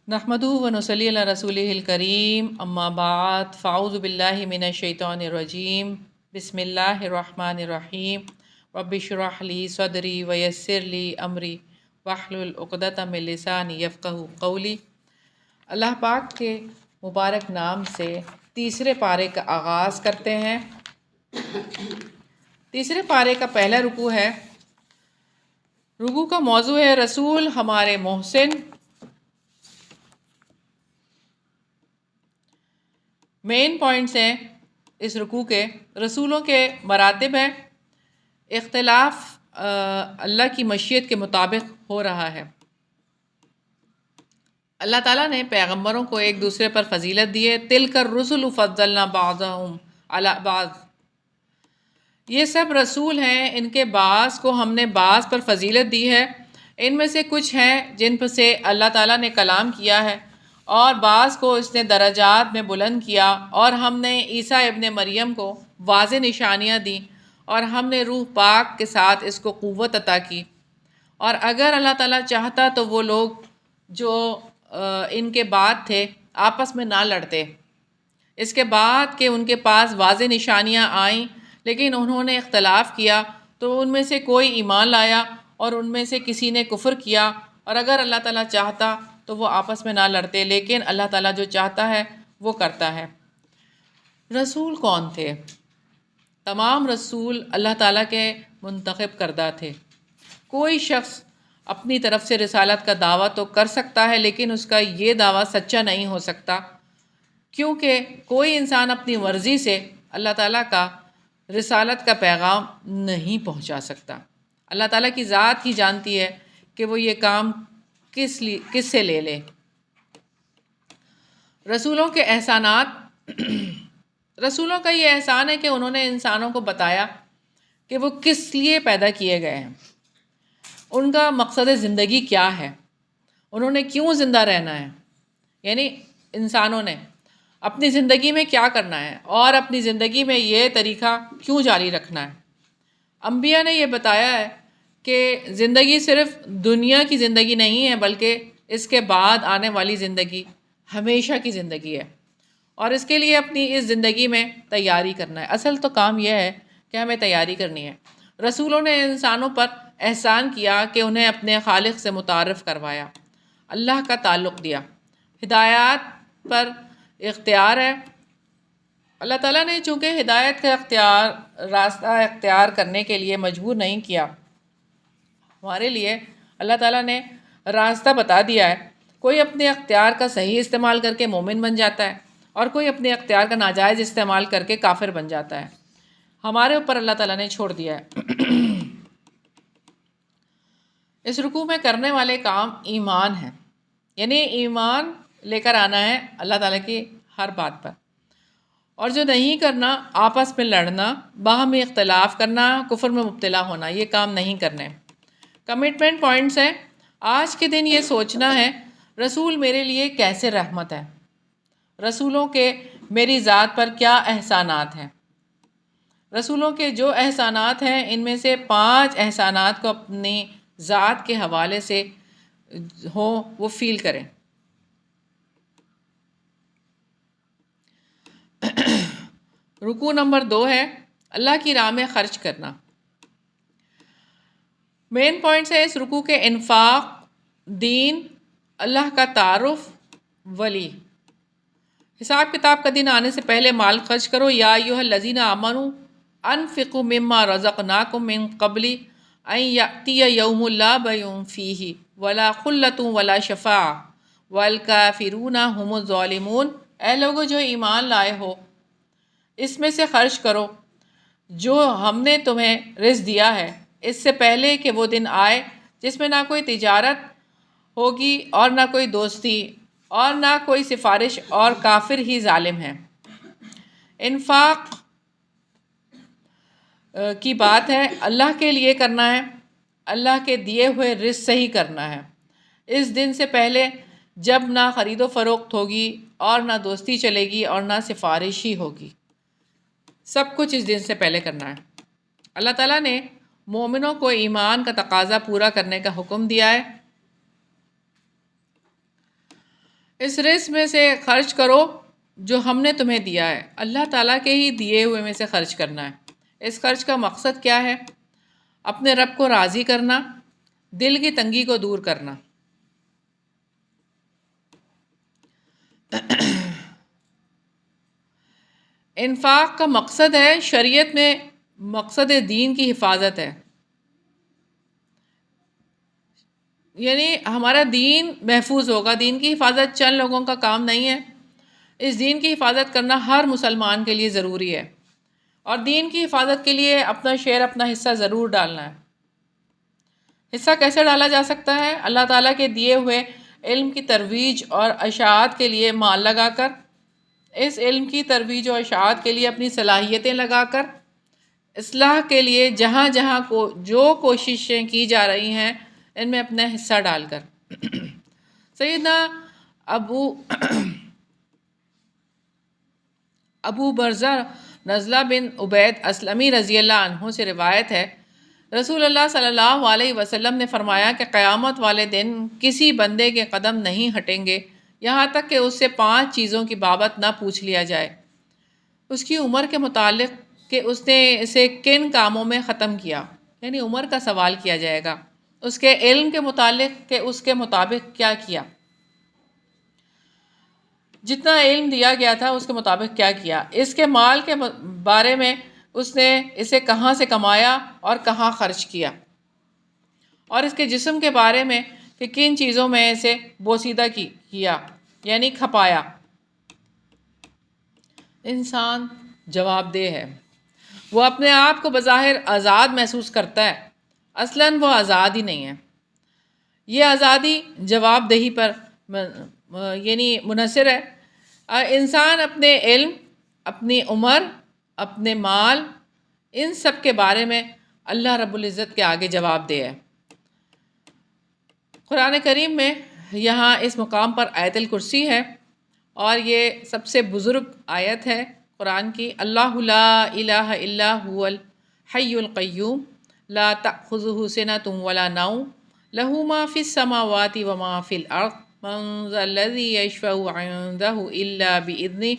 نحمدہ و نصلی علی رسولہ الکریم اما بعد فاعوذ باللہ من الشیطان الرجیم بسم اللہ الرحمن الرحیم رب اشرح لی صدری ویسر لی امری واحلل عقدۃ من لسانی یفقہوا قولی۔ اللہ پاک کے مبارک نام سے تیسرے پارے کا آغاز کرتے ہیں۔ تیسرے پارے کا پہلا رکوع ہے۔ رکوع کا موضوع ہے رسول ہمارے محسن۔ مین پوائنٹس ہیں اس رکوع کے۔ رسولوں کے مراتب ہیں۔ اختلاف اللہ کی مشیت کے مطابق ہو رہا ہے۔ اللہ تعالیٰ نے پیغمبروں کو ایک دوسرے پر فضیلت دی ہے۔ تِلْكَ الرُّسُلُ فَضَّلْنَا بَعْضَهُمْ عَلَىٰ بَعْضٍ، یہ سب رسول ہیں، ان کے بعض کو ہم نے بعض پر فضیلت دی ہے۔ ان میں سے کچھ ہیں جن پر سے اللہ تعالیٰ نے کلام کیا ہے، اور بعض کو اس نے درجات میں بلند کیا، اور ہم نے عیسیٰ ابن مریم کو واضح نشانیاں دیں، اور ہم نے روح پاک کے ساتھ اس کو قوت عطا کی۔ اور اگر اللہ تعالیٰ چاہتا تو وہ لوگ جو ان کے بعد تھے آپس میں نہ لڑتے، اس کے بعد کہ ان کے پاس واضح نشانیاں آئیں لیکن انہوں نے اختلاف کیا، تو ان میں سے کوئی ایمان لایا اور ان میں سے کسی نے کفر کیا، اور اگر اللہ تعالیٰ چاہتا تو وہ آپس میں نہ لڑتے، لیکن اللہ تعالیٰ جو چاہتا ہے وہ کرتا ہے۔ رسول کون تھے؟ تمام رسول اللہ تعالیٰ کے منتخب کردہ تھے۔ کوئی شخص اپنی طرف سے رسالت کا دعویٰ تو کر سکتا ہے، لیکن اس کا یہ دعویٰ سچا نہیں ہو سکتا، کیونکہ کوئی انسان اپنی مرضی سے اللہ تعالیٰ کا رسالت کا پیغام نہیں پہنچا سکتا۔ اللہ تعالیٰ کی ذات ہی جانتی ہے کہ وہ یہ کام کس سے لے لے۔ رسولوں کے احسانات۔ رسولوں کا یہ احسان ہے کہ انہوں نے انسانوں کو بتایا کہ وہ کس لیے پیدا کیے گئے ہیں، ان کا مقصد زندگی کیا ہے، انہوں نے کیوں زندہ رہنا ہے، یعنی انسانوں نے اپنی زندگی میں کیا کرنا ہے، اور اپنی زندگی میں یہ طریقہ کیوں جاری رکھنا ہے۔ انبیاء نے یہ بتایا ہے کہ زندگی صرف دنیا کی زندگی نہیں ہے، بلکہ اس کے بعد آنے والی زندگی ہمیشہ کی زندگی ہے، اور اس کے لیے اپنی اس زندگی میں تیاری کرنا ہے۔ اصل تو کام یہ ہے کہ ہمیں تیاری کرنی ہے۔ رسولوں نے انسانوں پر احسان کیا کہ انہیں اپنے خالق سے متعارف کروایا، اللہ کا تعلق دیا، ہدایات پر اختیار ہے۔ اللہ تعالیٰ نے چونکہ ہدایت کا راستہ اختیار کرنے کے لیے مجبور نہیں کیا، ہمارے لیے اللہ تعالیٰ نے راستہ بتا دیا ہے۔ کوئی اپنے اختیار کا صحیح استعمال کر کے مومن بن جاتا ہے، اور کوئی اپنے اختیار کا ناجائز استعمال کر کے کافر بن جاتا ہے۔ ہمارے اوپر اللہ تعالیٰ نے چھوڑ دیا ہے۔ اس رکوع میں کرنے والے کام ایمان ہے، یعنی ایمان لے کر آنا ہے اللہ تعالیٰ کی ہر بات پر، اور جو نہیں کرنا، آپس میں لڑنا، باہمی اختلاف کرنا، کفر میں مبتلا ہونا، یہ کام نہیں کرنے۔ کمٹمنٹ پوائنٹس ہیں۔ آج کے دن یہ سوچنا ہے رسول میرے لیے کیسے رحمت ہے، رسولوں کے میری ذات پر کیا احسانات ہیں۔ رسولوں کے جو احسانات ہیں ان میں سے 5 احسانات کو اپنی ذات کے حوالے سے وہ فیل کریں۔ رکوع نمبر 2 ہے اللہ کی راہ میں خرچ کرنا۔ مین پوائنٹس ہے اس رکوع کے: انفاق، دین، اللہ کا تعارف، ولی۔ حساب کتاب کا دن آنے سے پہلے مال خرچ کرو۔ یا ایھا الذین آمنوا انفقوا مما رزقناکم من قبل ان یأتی یوم لا بیع فیہ ولا خلۃ ولا شفاعۃ والکافرون ھم الظالمون۔ اے لوگو جو ایمان لائے ہو، اس میں سے خرچ کرو جو ہم نے تمہیں رزق دیا ہے، اس سے پہلے کہ وہ دن آئے جس میں نہ کوئی تجارت ہوگی اور نہ کوئی دوستی اور نہ کوئی سفارش، اور کافر ہی ظالم ہیں۔ انفاق کی بات ہے، اللہ کے لیے کرنا ہے، اللہ کے دیے ہوئے رزق سے ہی کرنا ہے۔ اس دن سے پہلے جب نہ خرید و فروخت ہوگی اور نہ دوستی چلے گی اور نہ سفارش ہی ہوگی، سب کچھ اس دن سے پہلے کرنا ہے۔ اللہ تعالیٰ نے مومنوں کو ایمان کا تقاضا پورا کرنے کا حکم دیا ہے۔ اس رزق میں سے خرچ کرو جو ہم نے تمہیں دیا ہے، اللہ تعالیٰ کے ہی دیے ہوئے میں سے خرچ کرنا ہے۔ اس خرچ کا مقصد کیا ہے؟ اپنے رب کو راضی کرنا، دل کی تنگی کو دور کرنا۔ انفاق کا مقصد ہے، شریعت میں مقصد دین کی حفاظت ہے، یعنی ہمارا دین محفوظ ہوگا۔ دین کی حفاظت چند لوگوں کا کام نہیں ہے، اس دین کی حفاظت کرنا ہر مسلمان کے لیے ضروری ہے، اور دین کی حفاظت کے لیے اپنا شیئر، اپنا حصہ ضرور ڈالنا ہے۔ حصہ کیسے ڈالا جا سکتا ہے؟ اللہ تعالیٰ کے دیے ہوئے علم کی ترویج اور اشاعت کے لیے مال لگا کر، اس علم کی ترویج اور اشاعت کے لیے اپنی صلاحیتیں لگا کر، اصلاح کے لیے جہاں جہاں جو کوششیں کی جا رہی ہیں ان میں اپنا حصہ ڈال کر۔ سیدنا ابو برزہ نزلہ بن عبید اسلمی رضی اللہ عنہ سے روایت ہے، رسول اللہ صلی اللہ علیہ وسلم نے فرمایا کہ قیامت والے دن کسی بندے کے قدم نہیں ہٹیں گے یہاں تک کہ اس سے 5 چیزوں کی بابت نہ پوچھ لیا جائے۔ اس کی عمر کے متعلق کہ اس نے اسے کن کاموں میں ختم کیا، یعنی عمر کا سوال کیا جائے گا۔ اس کے علم کے متعلق کہ اس کے مطابق کیا کیا، جتنا علم دیا گیا تھا اس کے مطابق کیا کیا۔ اس کے مال کے بارے میں اس نے اسے کہاں سے کمایا اور کہاں خرچ کیا، اور اس کے جسم کے بارے میں کہ کن چیزوں میں اسے بوسیدہ کیا، یعنی کھپایا۔ انسان جواب دہ ہے، وہ اپنے آپ کو بظاہر آزاد محسوس کرتا ہے، اصلاً وہ آزاد ہی نہیں ہے۔ یہ آزادی جواب دہی پر یعنی منحصر ہے۔ انسان اپنے علم، اپنی عمر، اپنے مال، ان سب کے بارے میں اللہ رب العزت کے آگے جواب دہ ہے۔ قرآن کریم میں یہاں اس مقام پر آیت الکرسی ہے، اور یہ سب سے بزرگ آیت ہے قرآن کی۔ اللہ لا الہ الا هو الحی القیوم لا تأخذہ سنۃ ولا نوم لہ ما فی السماوات وما فی الارض من ذا الذی یشفع عندہ الا بإذنہ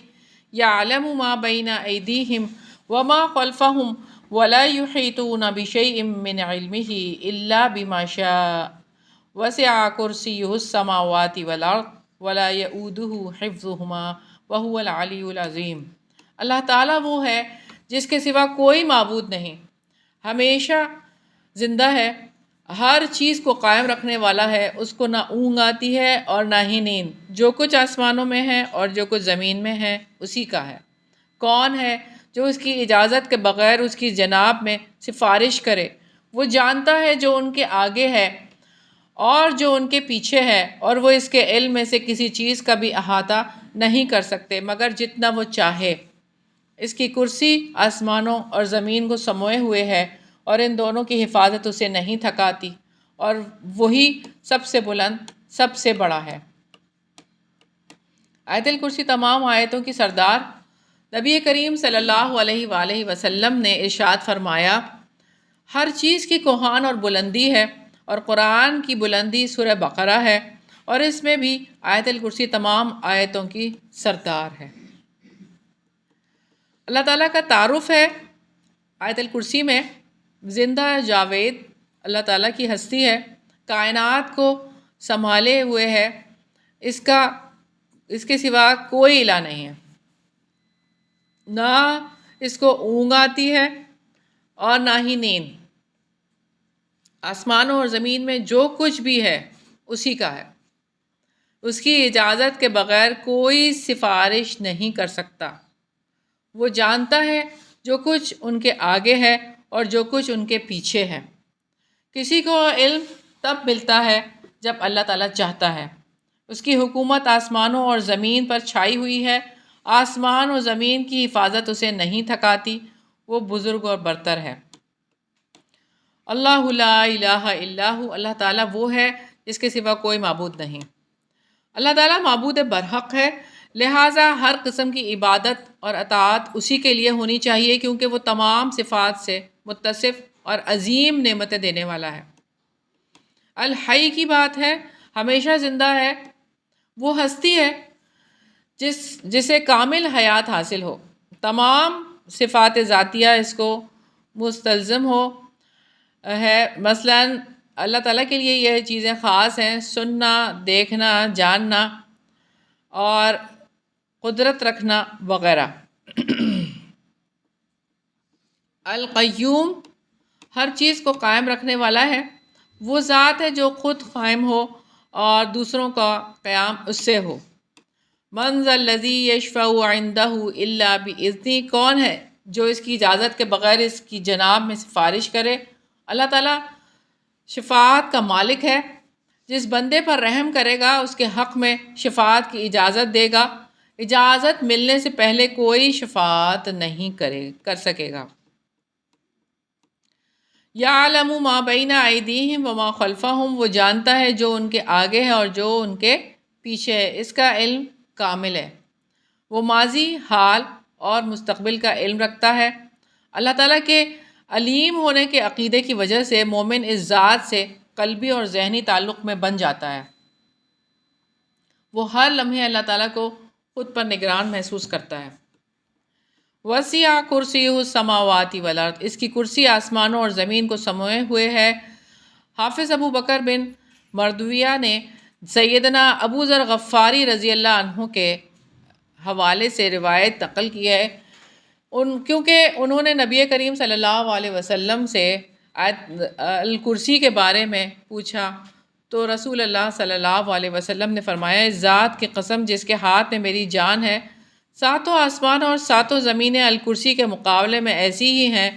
یعلم ما بین ایدیہم وما خلفہم ولا یحیطون بشیء من علمہ الا بما شاء وسع کرسیہ السماوات والارض ولا یؤودہ حفظہما وہو العلی العظیم۔ اللہ تعالیٰ وہ ہے جس کے سوا کوئی معبود نہیں، ہمیشہ زندہ ہے، ہر چیز کو قائم رکھنے والا ہے، اس کو نہ اونگ آتی ہے اور نہ ہی نیند۔ جو کچھ آسمانوں میں ہے اور جو کچھ زمین میں ہے اسی کا ہے۔ کون ہے جو اس کی اجازت کے بغیر اس کی جناب میں سفارش کرے؟ وہ جانتا ہے جو ان کے آگے ہے اور جو ان کے پیچھے ہے، اور وہ اس کے علم میں سے کسی چیز کا بھی احاطہ نہیں کر سکتے مگر جتنا وہ چاہے۔ اس کی کرسی آسمانوں اور زمین کو سموئے ہوئے ہے، اور ان دونوں کی حفاظت اسے نہیں تھکاتی، اور وہی سب سے بلند، سب سے بڑا ہے۔ آیت الکرسی تمام آیتوں کی سردار نبی کریم صلی اللہ علیہ وآلہ وسلم نے ارشاد فرمایا، ہر چیز کی کوہان اور بلندی ہے، اور قرآن کی بلندی سورہ بقرہ ہے، اور اس میں بھی آیت الکرسی تمام آیتوں کی سردار ہے۔ اللہ تعالیٰ کا تعارف ہے آیت الکرسی میں، زندہ جاوید اللہ تعالیٰ کی ہستی ہے، کائنات کو سنبھالے ہوئے ہے، اس کے سوا کوئی الہ نہیں ہے، نہ اس کو اونگ آتی ہے اور نہ ہی نیند۔ آسمانوں اور زمین میں جو کچھ بھی ہے اسی کا ہے، اس کی اجازت کے بغیر کوئی سفارش نہیں کر سکتا۔ وہ جانتا ہے جو کچھ ان کے آگے ہے اور جو کچھ ان کے پیچھے ہے۔ کسی کو علم تب ملتا ہے جب اللہ تعالیٰ چاہتا ہے۔ اس کی حکومت آسمانوں اور زمین پر چھائی ہوئی ہے، آسمان اور زمین کی حفاظت اسے نہیں تھکاتی، وہ بزرگ اور برتر ہے۔ اللہ لا الہ الا ہو، اللہ تعالیٰ وہ ہے جس کے سوا کوئی معبود نہیں۔ اللہ تعالیٰ معبود برحق ہے، لہٰذا ہر قسم کی عبادت اور اطاعت اسی کے لیے ہونی چاہیے، کیونکہ وہ تمام صفات سے متصف اور عظیم نعمتیں دینے والا ہے۔ الحی کی بات ہے، ہمیشہ زندہ ہے، وہ ہستی ہے جسے کامل حیات حاصل ہو، تمام صفات ذاتیہ اس کو مستلزم ہے۔ مثلاً اللہ تعالیٰ کے لیے یہ چیزیں خاص ہیں: سننا، دیکھنا، جاننا اور قدرت رکھنا وغیرہ۔ القیوم ہر چیز کو قائم رکھنے والا ہے، وہ ذات ہے جو خود قائم ہو اور دوسروں کا قیام اس سے ہو۔ من ذا الذی یشفع عندہ الا باذنہ، کون ہے جو اس کی اجازت کے بغیر اس کی جناب میں سفارش کرے؟ اللہ تعالیٰ شفاعت کا مالک ہے، جس بندے پر رحم کرے گا اس کے حق میں شفاعت کی اجازت دے گا۔ اجازت ملنے سے پہلے کوئی شفاعت نہیں کر سکے گا۔ یعلم ما بین ایدیہم وما خلفہم، وہ جانتا ہے جو ان کے آگے ہے اور جو ان کے پیچھے ہے، اس کا علم کامل ہے۔ وہ ماضی، حال اور مستقبل کا علم رکھتا ہے۔ اللہ تعالیٰ کے علیم ہونے کے عقیدے کی وجہ سے مومن اس ذات سے قلبی اور ذہنی تعلق میں بن جاتا ہے۔ وہ ہر لمحے اللہ تعالیٰ کو خود پر نگران محسوس کرتا ہے۔ وسیع کرسیہ السماوات والارض، اس کی کرسی آسمانوں اور زمین کو سموئے ہوئے ہے۔ حافظ ابو بکر بن مردویہ نے سیدنا ابو ذر غفاری رضی اللہ عنہ کے حوالے سے روایت نقل کی ہے، کیونکہ انہوں نے نبی کریم صلی اللہ علیہ وسلم سے الکرسی کے بارے میں پوچھا تو رسول اللہ صلی اللہ علیہ وسلم نے فرمایا: اس ذات کی قسم جس کے ہاتھ میں میری جان ہے، ساتوں آسمان اور ساتوں زمینیں الکرسی کے مقابلے میں ایسی ہی ہیں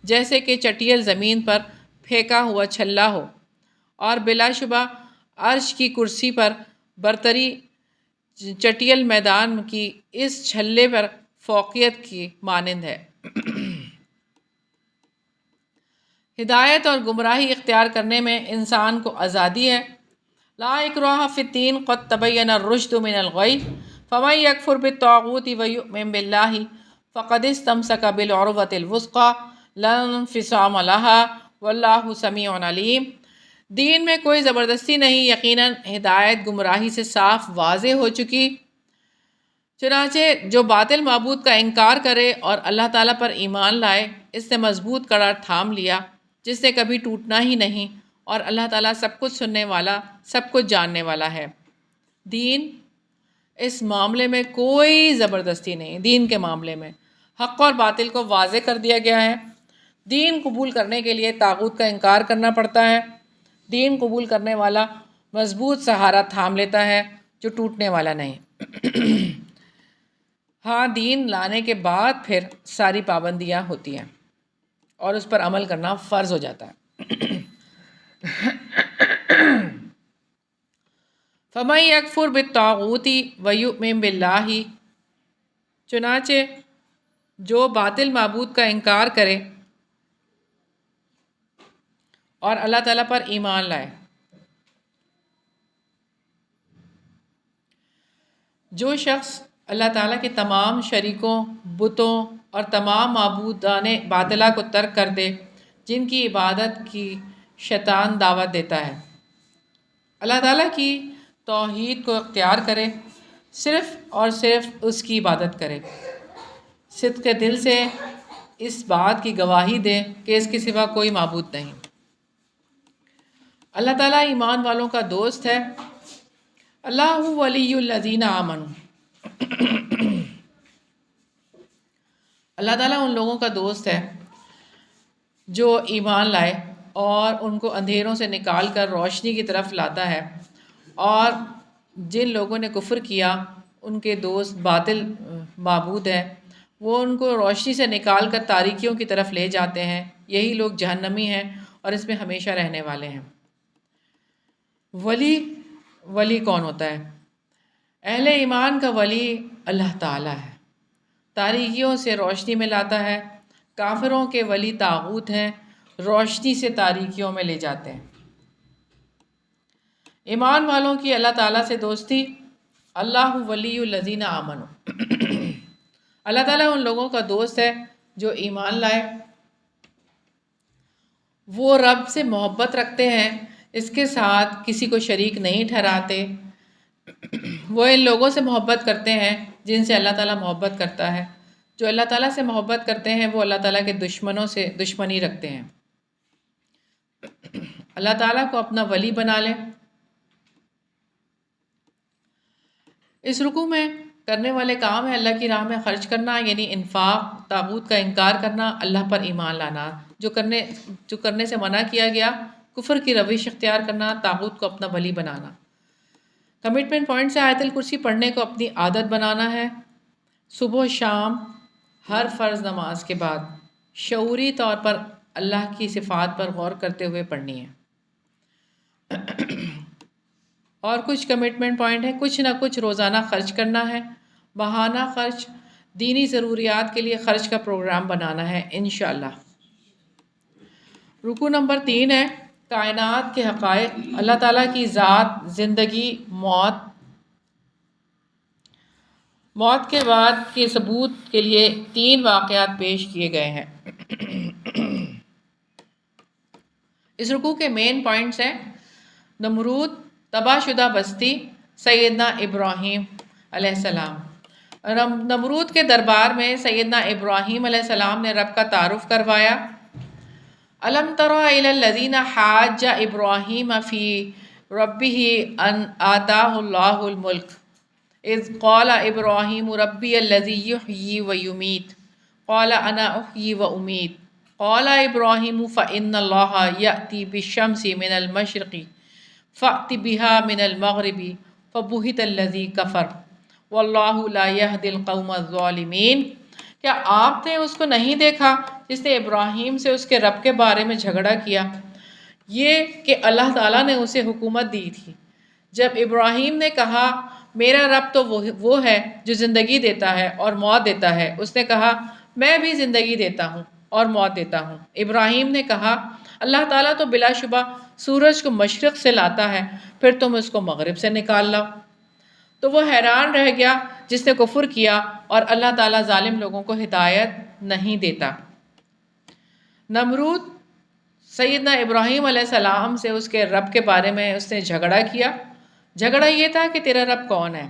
جیسے کہ چٹیل زمین پر پھینکا ہوا چھلا ہو، اور بلا شبہ عرش کی کرسی پر برتری چٹیل میدان کی اس چھلے پر فوقیت کی مانند ہے۔ ہدایت اور گمراہی اختیار کرنے میں انسان کو آزادی ہے۔ لا اکراہ فی الدین قد تبین الرشد من الغی فمن یکفر بالطاغوت ویؤمن باللہ فقد استمسک بالعروۃ الوثقی لا انفصام لها واللہ سمیع علیم۔ دین میں کوئی زبردستی نہیں، یقیناً ہدایت گمراہی سے صاف واضح ہو چکی۔ چنانچہ جو باطل معبود کا انکار کرے اور اللہ تعالیٰ پر ایمان لائے، اس نے مضبوط کڑا تھام لیا جس نے کبھی ٹوٹنا ہی نہیں، اور اللہ تعالیٰ سب کچھ سننے والا، سب کچھ جاننے والا ہے۔ دین، اس معاملے میں کوئی زبردستی نہیں۔ دین کے معاملے میں حق اور باطل کو واضح کر دیا گیا ہے۔ دین قبول کرنے کے لیے طاغوت کا انکار کرنا پڑتا ہے۔ دین قبول کرنے والا مضبوط سہارا تھام لیتا ہے جو ٹوٹنے والا نہیں۔ ہاں، دین لانے کے بعد پھر ساری پابندیاں ہوتی ہیں اور اس پر عمل کرنا فرض ہو جاتا ہے۔ فَمَن يَكْفُرْ بِالطَّاغُوتِ وَيُؤْمِن بِاللَّهِ، چنانچہ جو باطل معبود کا انکار کرے اور اللہ تعالیٰ پر ایمان لائے۔ جو شخص اللہ تعالیٰ کے تمام شریکوں، بتوں اور تمام معبودان باطلہ کو ترک کر دے جن کی عبادت کی شیطان دعوت دیتا ہے، اللہ تعالیٰ کی توحید کو اختیار کرے، صرف اور صرف اس کی عبادت کرے، صدق دل سے اس بات کی گواہی دے کہ اس کے سوا کوئی معبود نہیں۔ اللہ تعالیٰ ایمان والوں کا دوست ہے۔ اللہ ولی الذین آمنوا، اللہ تعالیٰ ان لوگوں کا دوست ہے جو ایمان لائے اور ان کو اندھیروں سے نکال کر روشنی کی طرف لاتا ہے، اور جن لوگوں نے کفر کیا ان کے دوست باطل معبود ہیں، وہ ان کو روشنی سے نکال کر تاریکیوں کی طرف لے جاتے ہیں، یہی لوگ جہنمی ہیں اور اس میں ہمیشہ رہنے والے ہیں۔ ولی کون ہوتا ہے؟ اہل ایمان کا ولی اللہ تعالیٰ ہے، تاریکیوں سے روشنی میں لاتا ہے۔ کافروں کے ولی طاغوت ہیں، روشنی سے تاریکیوں میں لے جاتے ہیں۔ ایمان والوں کی اللہ تعالیٰ سے دوستی، اللہ ولی الذین آمنوا، اللہ تعالیٰ ان لوگوں کا دوست ہے جو ایمان لائے، وہ رب سے محبت رکھتے ہیں، اس کے ساتھ کسی کو شریک نہیں ٹھہراتے، وہ ان لوگوں سے محبت کرتے ہیں جن سے اللہ تعالیٰ محبت کرتا ہے. جو اللہ تعالیٰ سے محبت کرتے ہیں وہ اللہ تعالیٰ کے دشمنوں سے دشمنی رکھتے ہیں. اللہ تعالیٰ کو اپنا ولی بنا لیں. اس رکوع میں کرنے والے کام ہے اللہ کی راہ میں خرچ کرنا، یعنی انفاق، طاغوت کا انکار کرنا، اللہ پر ایمان لانا. جو کرنے سے منع کیا گیا، کفر کی روش اختیار کرنا، طاغوت کو اپنا ولی بنانا. کمٹمنٹ پوائنٹ سے آیت الکرسی پڑھنے کو اپنی عادت بنانا ہے. صبح و شام ہر فرض نماز کے بعد شعوری طور پر اللہ کی صفات پر غور کرتے ہوئے پڑھنی ہے. اور کچھ کمٹمنٹ پوائنٹ ہے، کچھ نہ کچھ روزانہ خرچ کرنا ہے. ماہانہ خرچ، دینی ضروریات کے لیے خرچ کا پروگرام بنانا ہے انشاءاللہ. رکوع نمبر 3 ہے کائنات کے حقائق. اللہ تعالیٰ کی ذات، زندگی، موت کے بعد کے ثبوت کے لیے 3 واقعات پیش کیے گئے ہیں. اس رکوع کے مین پوائنٹس ہیں: نمرود، تباہ شدہ بستی، سیدنا ابراہیم علیہ السلام. نمرود کے دربار میں سیدنا ابراہیم علیہ السلام نے رب کا تعارف کروایا. الم تر الی الذین حاج ابراہیم فی ربہ ان آتاہ اللہ الملک اذ قال ابراہیم ربی الذی یحیی ویمیت قال انا احیی وامیت قال ابراہیم فإن اللہ یأتی بالشمس من المشرق فأت بها من المغرب فبہت الذی کفر واللہ لا یہدی القوم الظالمین. کیا آپ نے اس کو نہیں دیکھا جس نے ابراہیم سے اس کے رب کے بارے میں جھگڑا کیا؟ یہ کہ اللہ تعالیٰ نے اسے حکومت دی تھی. جب ابراہیم نے کہا میرا رب تو وہ ہے جو زندگی دیتا ہے اور موت دیتا ہے، اس نے کہا میں بھی زندگی دیتا ہوں اور موت دیتا ہوں. ابراہیم نے کہا اللہ تعالیٰ تو بلا شبہ سورج کو مشرق سے لاتا ہے، پھر تم اس کو مغرب سے نکال لاؤ. تو وہ حیران رہ گیا جس نے کفر کیا، اور اللہ تعالیٰ ظالم لوگوں کو ہدایت نہیں دیتا. نمرود سیدنا ابراہیم علیہ السلام سے اس کے رب کے بارے میں اس نے جھگڑا کیا. جھگڑا یہ تھا کہ تیرا رب کون ہے؟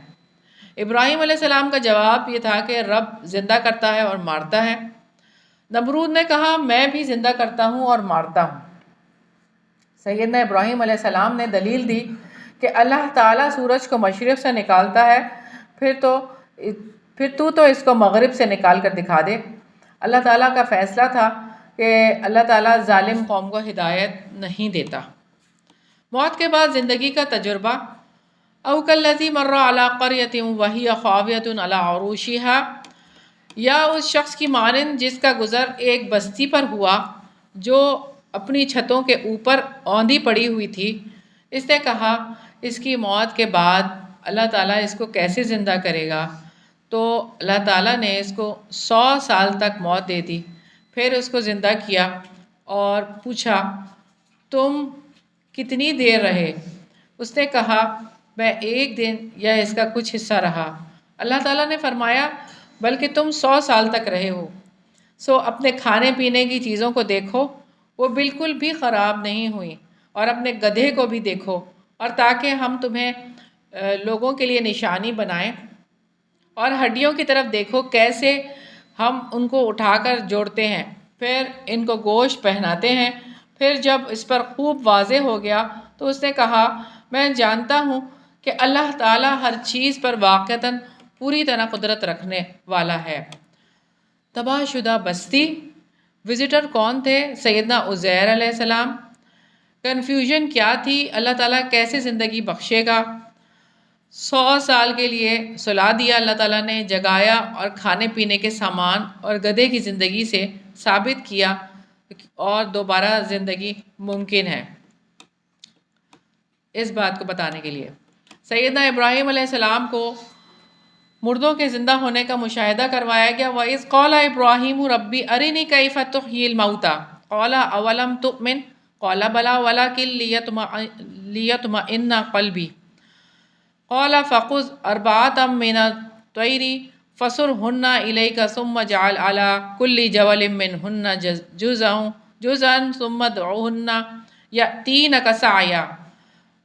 ابراہیم علیہ السلام کا جواب یہ تھا کہ رب زندہ کرتا ہے اور مارتا ہے. نمرود نے کہا میں بھی زندہ کرتا ہوں اور مارتا ہوں. سیدنا ابراہیم علیہ السلام نے دلیل دی کہ اللہ تعالیٰ سورج کو مشرق سے نکالتا ہے، پھر تو اس کو مغرب سے نکال کر دکھا دے. اللہ تعالیٰ کا فیصلہ تھا کہ اللہ تعالیٰ ظالم قوم کو ہدایت نہیں دیتا. موت کے بعد زندگی کا تجربہ. او کالذی مر علی قریۃ وہی خاویۃ علی عروشها، یا اس شخص کی مانند جس کا گزر ایک بستی پر ہوا جو اپنی چھتوں کے اوپر اوندھی پڑی ہوئی تھی. اس نے کہا اس کی موت کے بعد اللہ تعالیٰ اس کو کیسے زندہ کرے گا؟ تو اللہ تعالیٰ نے اس کو 100 سال تک موت دے دی، پھر اس کو زندہ کیا اور پوچھا تم کتنی دیر رہے؟ اس نے کہا میں 1 دن یا اس کا کچھ حصہ رہا. اللہ تعالیٰ نے فرمایا بلکہ تم 100 سال تک رہے ہو. سو اپنے کھانے پینے کی چیزوں کو دیکھو، وہ بالکل بھی خراب نہیں ہوئیں، اور اپنے گدھے کو بھی دیکھو، اور تاکہ ہم تمہیں لوگوں کے لیے نشانی بنائیں. اور ہڈیوں کی طرف دیکھو کیسے ہم ان کو اٹھا کر جوڑتے ہیں، پھر ان کو گوشت پہناتے ہیں. پھر جب اس پر خوب واضح ہو گیا تو اس نے کہا میں جانتا ہوں کہ اللہ تعالیٰ ہر چیز پر واقعتاً پوری طرح قدرت رکھنے والا ہے. تباہ شدہ بستی. وزٹر کون تھے؟ سیدنا عزیر علیہ السلام. کنفیوژن کیا تھی؟ اللہ تعالیٰ کیسے زندگی بخشے گا؟ 100 سال کے لیے سلا دیا اللہ تعالیٰ نے، جگایا اور کھانے پینے کے سامان اور گدھے کی زندگی سے ثابت کیا اور دوبارہ زندگی ممکن ہے. اس بات کو بتانے کے لیے سیدنا ابراہیم علیہ السلام کو مردوں کے زندہ ہونے کا مشاہدہ کروایا گیا. وَإِذْ قَالَ إِبْرَاهِيمُ رَبِّ أَرِنِي كَيْفَ تُحْيِي الْمَوْتَى قَالَ أَوَلَمْ تُؤْمِنْ قَالَ بَلَى وَلَكِنْ لِيَطْمَئِنَّ قَلْبِي قَالَ فَخُذْ أَرْبَعَةً مِنَ الطَّيْرِ فَصُرْهُنَّ إِلَيْكَ ثُمَّ اجْعَلْ عَلَى كُلِّ جَبَلٍ مِّنْهُنَّ جُزْءًا ثُمَّ ادْعُهُنَّ يَأْتِينَكَ سَعْيًا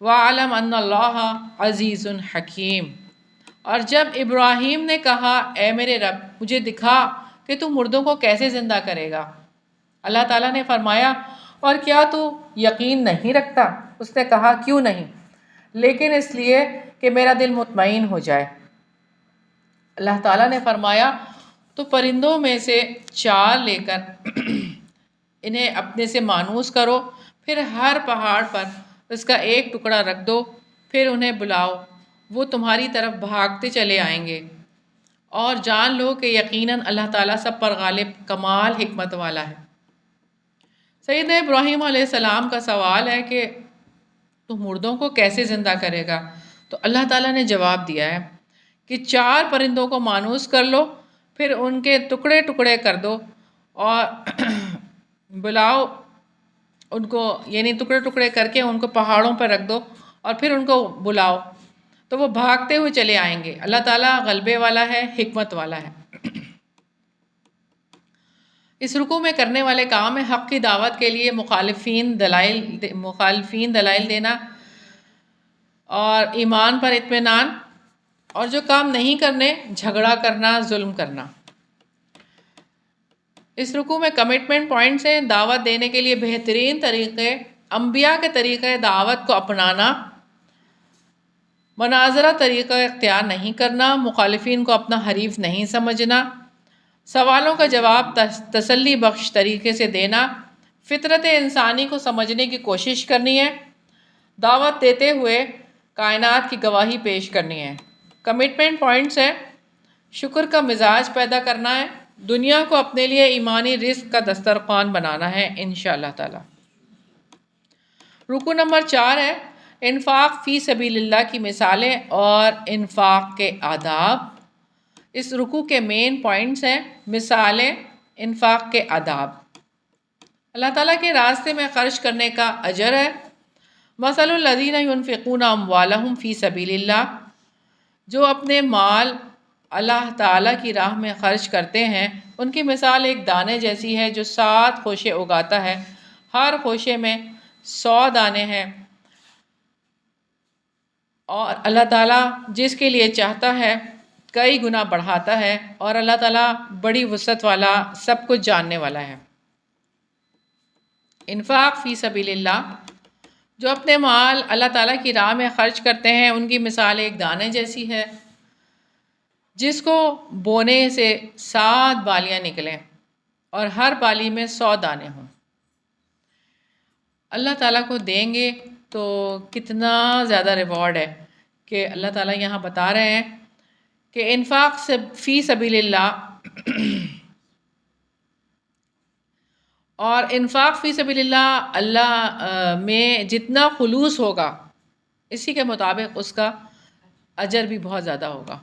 وَاعْلَمْ أَنَّ اللَّهَ عَزِيزٌ حَكِيمٌ. اور جب ابراہیم نے کہا اے میرے رب مجھے دکھا کہ تو مردوں کو کیسے زندہ کرے گا، اللہ تعالیٰ نے فرمایا اور کیا تو یقین نہیں رکھتا؟ اس نے کہا کیوں نہیں، لیکن اس لیے کہ میرا دل مطمئن ہو جائے۔ اللہ تعالیٰ نے فرمایا تو پرندوں میں سے 4 لے کر انہیں اپنے سے مانوس کرو، پھر ہر پہاڑ پر اس کا ایک ٹکڑا رکھ دو، پھر انہیں بلاؤ، وہ تمہاری طرف بھاگتے چلے آئیں گے، اور جان لو کہ یقیناً اللہ تعالیٰ سب پر غالب کمال حکمت والا ہے۔ سیدنا ابراہیم علیہ السلام کا سوال ہے کہ تو مردوں کو کیسے زندہ کرے گا؟ تو اللہ تعالیٰ نے جواب دیا ہے کہ 4 پرندوں کو مانوس کر لو، پھر ان کے ٹکڑے ٹکڑے کر دو اور بلاؤ ان کو، یعنی ٹکڑے ٹکڑے کر کے ان کو پہاڑوں پر رکھ دو اور پھر ان کو بلاؤ تو وہ بھاگتے ہوئے چلے آئیں گے۔ اللہ تعالیٰ غلبے والا ہے، حکمت والا ہے۔ اس رکوع میں کرنے والے کام ہے حق کی دعوت کے لیے مخالفین دلائل دینا اور ایمان پر اطمینان، اور جو کام نہیں کرنے جھگڑا کرنا، ظلم کرنا۔ اس رکوع میں کمٹمنٹ پوائنٹس ہیں: دعوت دینے کے لیے بہترین طریقے، انبیاء کے طریقے دعوت کو اپنانا، مناظرہ طریقہ اختیار نہیں کرنا، مخالفین کو اپنا حریف نہیں سمجھنا، سوالوں کا جواب تسلی بخش طریقے سے دینا، فطرت انسانی کو سمجھنے کی کوشش کرنی ہے، دعوت دیتے ہوئے کائنات کی گواہی پیش کرنی ہے۔ کمٹمنٹ پوائنٹس ہیں: شکر کا مزاج پیدا کرنا ہے، دنیا کو اپنے لیے ایمانی رزق کا دسترخوان بنانا ہے انشاءاللہ تعالی۔ رکوع نمبر 4 ہے انفاق فی سبیل اللہ کی مثالیں اور انفاق کے آداب۔ اس رکوع کے مین پوائنٹس ہیں مثالیں، انفاق کے آداب۔ اللہ تعالیٰ کے راستے میں خرچ کرنے کا اجر ہے۔ مثل الذین ينفقون اموالهم فی سبیل اللہ، جو اپنے مال اللہ تعالیٰ کی راہ میں خرچ کرتے ہیں، ان کی مثال ایک دانے جیسی ہے جو 7 خوشے اگاتا ہے، ہر خوشے میں 100 دانے ہیں، اور اللہ تعالیٰ جس کے لیے چاہتا ہے کئی گنا بڑھاتا ہے، اور اللہ تعالیٰ بڑی وسعت والا، سب کچھ جاننے والا ہے۔ انفاق فی سبیل اللہ، جو اپنے مال اللہ تعالیٰ کی راہ میں خرچ کرتے ہیں، ان کی مثال ایک دانے جیسی ہے جس کو بونے سے 7 بالیاں نکلیں اور ہر بالی میں 100 دانے ہوں۔ اللہ تعالیٰ کو دیں گے تو کتنا زیادہ ریوارڈ ہے کہ اللہ تعالیٰ یہاں بتا رہے ہیں کہ انفاق فی سبیل اللہ، اور انفاق فی سبیل اللہ میں جتنا خلوص ہوگا اسی کے مطابق اس کا اجر بھی بہت زیادہ ہوگا۔